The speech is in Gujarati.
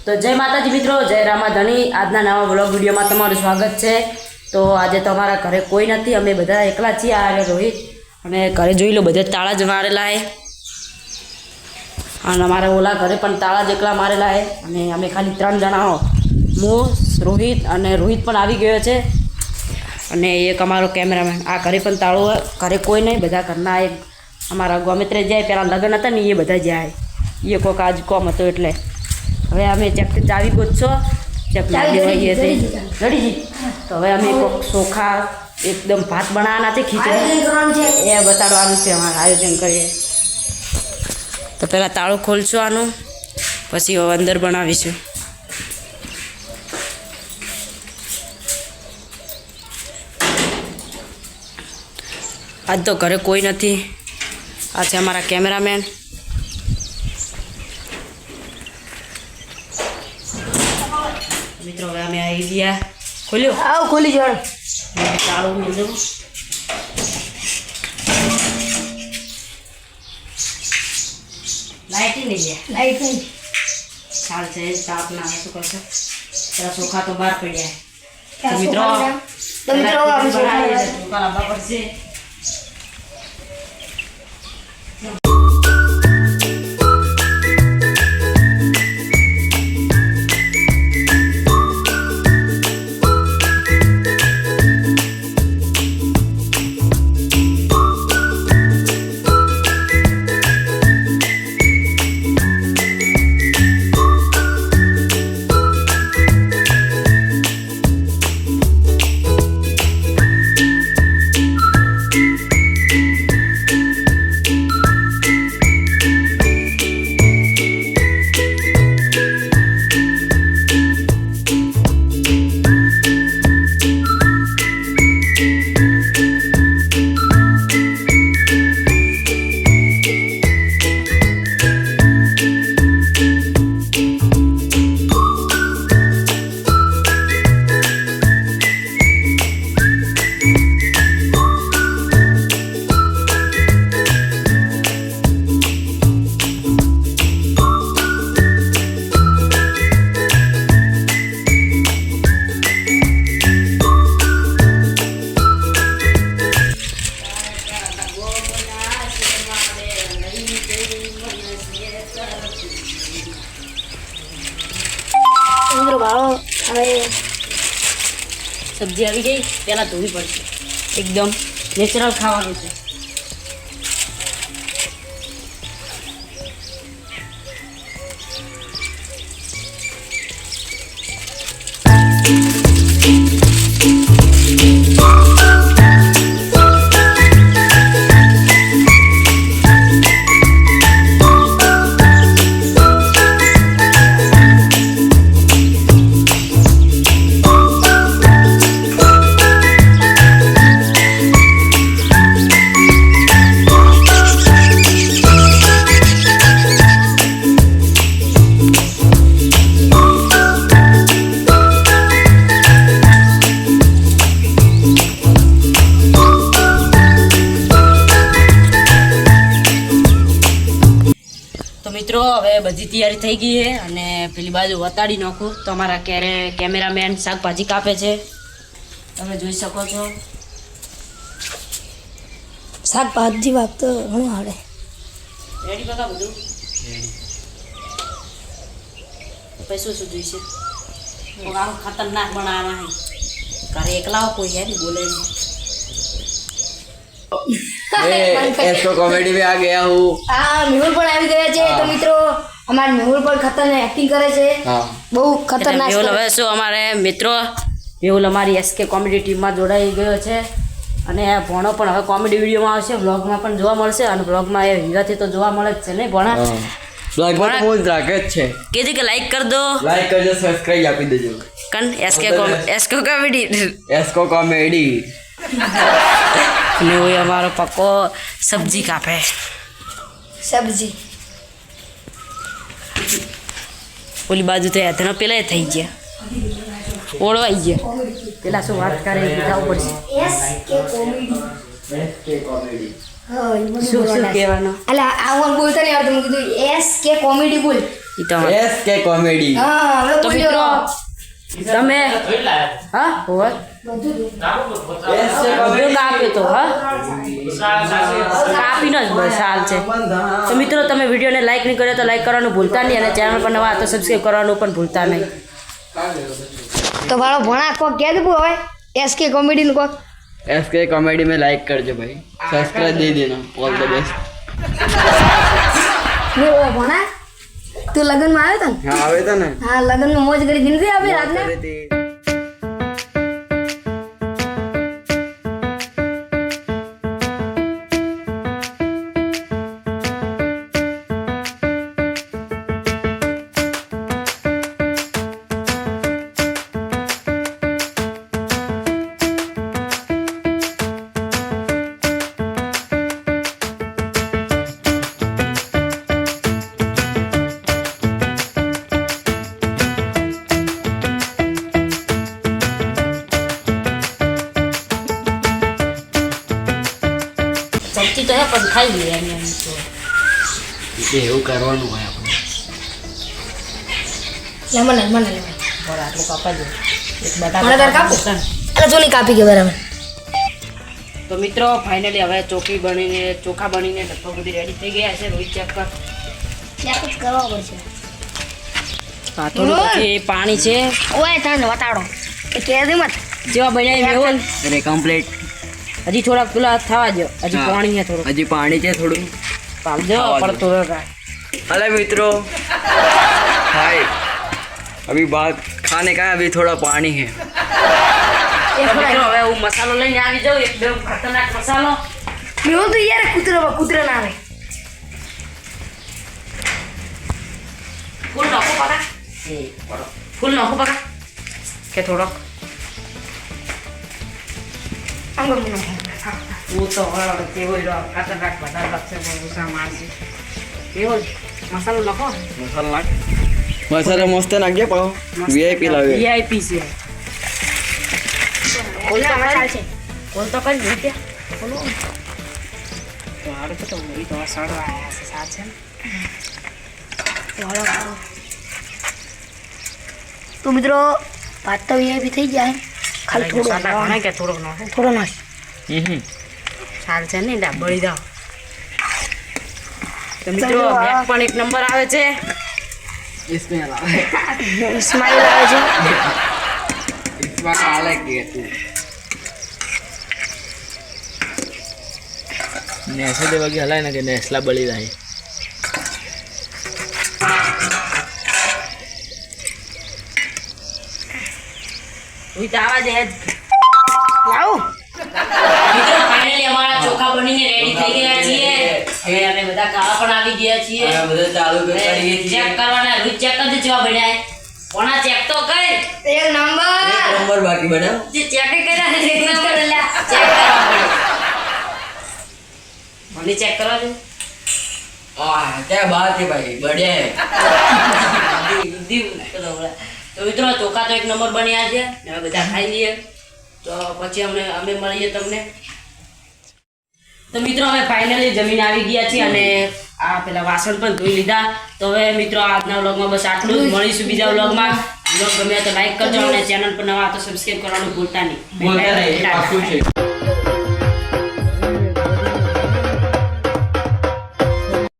તો જય માતાજી મિત્રો, જય રામાધણી। આજના નવા બ્લોગ વિડીયોમાં તમારું સ્વાગત છે। તો આજે તમારા ઘરે કોઈ નથી, અમે બધા એકલા છીએ। આ રોહિત અને ઘરે જોઈ લો બધા તાળા જ મારેલા છે અને અમારા ઓલા ઘરે પણ તાળા જ એકલા મારેલા છે અને અમે ખાલી 3 જણા હો, હું, રોહિત અને રોહિત પણ આવી ગયો છે અને એક અમારો કેમેરામેન। આ ઘરે પણ તાળું, ઘરે કોઈ નહીં, બધા ઘરના એક અમારા ગોમિત્રે જાય, પહેલાં લગ્ન હતા ને એ બધા જાય, એ કોઈક આજ કોમ હતો એટલે હવે અમે ચકથી ચાવી ગોતશો ચકલી હોઈએ છે ગડીજી। તો હવે અમે કોઈક ચોખા એકદમ ભાત બનાવવાના છે, ખીચડી એ બતાડવાનું છે, અમારે આયોજન કરીએ। તો પહેલાં તાળું ખોલશું આનું, પછી અંદર બનાવીશું। આજ તો ઘરે કોઈ નથી, આ છે અમારા કેમેરામેન। મિત્રો હવે અમે આવી ગયા, ખોલ્યો આવ ખોલી જણ તાળું મિલું લાઈટ નહીં ગયા, લાઈટ નહીં ચાલ છે તાપ ના શું કરશો, તારા ચોખા તો બહાર પડ્યા। તો મિત્રો ચોખા લાવવા પડશે। સબ્જી આવી ગઈ, પહેલાં ધોવી પડશે, એકદમ નેચરલ ખાવાનું છે। મિત્રો હવે બધી તૈયારી થઈ ગઈ છે અને પેલી બાજુ વતાડી નાખું તો અમારા કેમેરામેન શાકભાજી કાપે છે, તમે જોઈ શકો છો। શાકભાજી વાત તો ઘણું આવડે। રેડી બકા બધું પૈસું શું જોઈશે, આવું ખતરનાક બનાવવાના છે, ઘરે એકલા કોઈ है नहीं बोले इसको कॉमेडी में आ गया हूँ। हाँ मेहुल पण આવી ગયા છે। તો મિત્રો અમાર મેहुल પણ ખતરનાક એક્ટિંગ કરે છે, બહુ ખતરનાક। મેहुल હવે શું અમારે મિત્રો મેहुल અમારી એસકે કોમેડી ટીમમાં જોડાઈ ગયો છે અને ભણો પણ હવે કોમેડી વિડીયોમાં આવશે, વ્લોગમાં પણ જોવા મળશે અને વ્લોગમાં એ હીરાથી તો જોવા મળે જ છે ને ભણા ब्लॉग में तो बहुत राकेश છે કીધું કે લાઈક कर दो, લાઈક કરજો, સબસ્ક્રાઇબ આપી દેજો। કન એસકે કોમેડી ને वो हमारो पक्को सब्जी कापे, સબ્જી ઓલી બાજુ તો હેતનો પેલા થઈ ગયા, ઓળવાઈ ગયા, પેલા શું વાત કરે બીજા ઉપર છે। એસકે કોમેડી શું કહેવાનું? અલા આ હું બોલતા નહીં આવડતું, મેં કીધું એસ કે કોમેડી બોલ। ઈ તો SK કોમેડી. હા હવે તો બોલ્યો મિત્રો તમે હા હોય ઉપયોગ આપ્યો તો હા કાપીનો જ બસ હાલ છે. તો મિત્રો તમે વિડીયોને લાઈક નહીં કર્યો તો લાઈક કરવાનું ભૂલતા નહીં અને ચેનલ પર નવા તો સબસ્ક્રાઈબ કરવાનું પણ ભૂલતા નહીં. તો મારો ભણા કોક કહે દે હવે SK કોમેડી નું કોક SK कॉमेडी में लाइक करजो भाई, सब्सक्राइब दे देना. All the best. ને ઓ ભણા તું લગનમાં આવ્યો તો ને हाँ आवे था ना. હા લગનમાં મોજ કરી દીધી આપણે રાતના करे थे. સબ્જી તો હે પણ ખાઈ લઈએ એમ એમ તો ये એવું કરવાનું હોય આપણે. લેમન લેમન બરાબર આટલું કાપા દો એક મને તાર કાપો. બટાકા. અરે તું નહીં કાપી કે બરાબર તો મિત્રો ફાઇનલી હવે ચોખા બનીને લગભગ બધી રેડી થઈ ગયા છે. રોહિત ચેક કર. ચેક જ કરવા પડશે હા થોડું પછી પાણી છે ઓય તને વટાડો એ કે દે મત જેવા બન્યા મેવલ અરે કમ્પ્લીટ. હજી થોડાક પેલા થવા દો હજી હા. પાણી છે થોડું હજી પાણી છે થોડું. પાલજો થવા દો. પડતો રહે. हेलो मित्रों, हाय. अभी बात खाने का है, अभी थोड़ा पानी है. એ તો ખરાય મિત્રો હવે હું મસાલો લઈને આવી જાઉં એકદમ ખતરનાક મસાલો. મેં તો યાર કૂતરા ના આવે ફૂલ નાખો પકા ફૂલ નાખો પકા કે થોડોક આમ ગમ હું તો કેવો ખતરનાક બધા લક્ષે બહુ મારશે કેવો મસાલો નાખો मसाला मस्त नाखिए पाओ. VIP लावे. વીઆઈપી છે ઓલા મસાલ છે કોલ તો કરી દીધા બોલો તો હારું તો એ તો સડવા આવ્યા છે સાચે તો મિત્રો ભાત તો VIP થઈ ગયા ખાલી થોડું ઘણા કે થોડોક નાખો થોડો નાખ સાલ છે ને બળી જાઓ. તો મિત્રો મેક પણ એક નંબર આવે છે. इसमें अलावा સ્માઈલ આવે છે इसमें अलग है तू. नेसे देवा की हलाय ना के नेस्ला बळी जाए. હું તો આવા દે આવો મિત્રો ફાઇનલી અમારા ચોખા બનીને રેડી થઈ ગયા છીએ. હવે અમે બધા ખાવા પણ આવી ગયા છીએ. બધા ચાલુ કરીએ ચેક છીએ. કરવાના રૂચ ચેક કરજો જેવા બન્યા કોના ચેક તો કર એક નંબર એક નંબર બાકી બન્યો. જે ચેક કર્યા ને એક નંબર લ્યા ચેક કરવા પડે. મને ચેક કરવા દે. क्या बात है भाई, बढ़िया है. તો મિત્રો ચોખા તો એક નંબર બન્યા છે ને હવે બધા ખાઈ લઈએ તો પછી અમે મળીએ તમને. તો મિત્રો અમે ફાઇનલી જમીન આવી ગયા છીએ અને આ પેલા વાસણ પણ ધોઈ લીધા. તો હવે મિત્રો આજના વ્લોગમાં બસ આટલું જ. મળીશું બીજા વ્લોગમાં. વ્લોગ ગમે તો લાઈક કરજો અને ચેનલ પર નવા તો સબસ્ક્રાઇબ કરવાનું ભૂલતા નહીં. બોલતા નહીં, પાક્કું છે.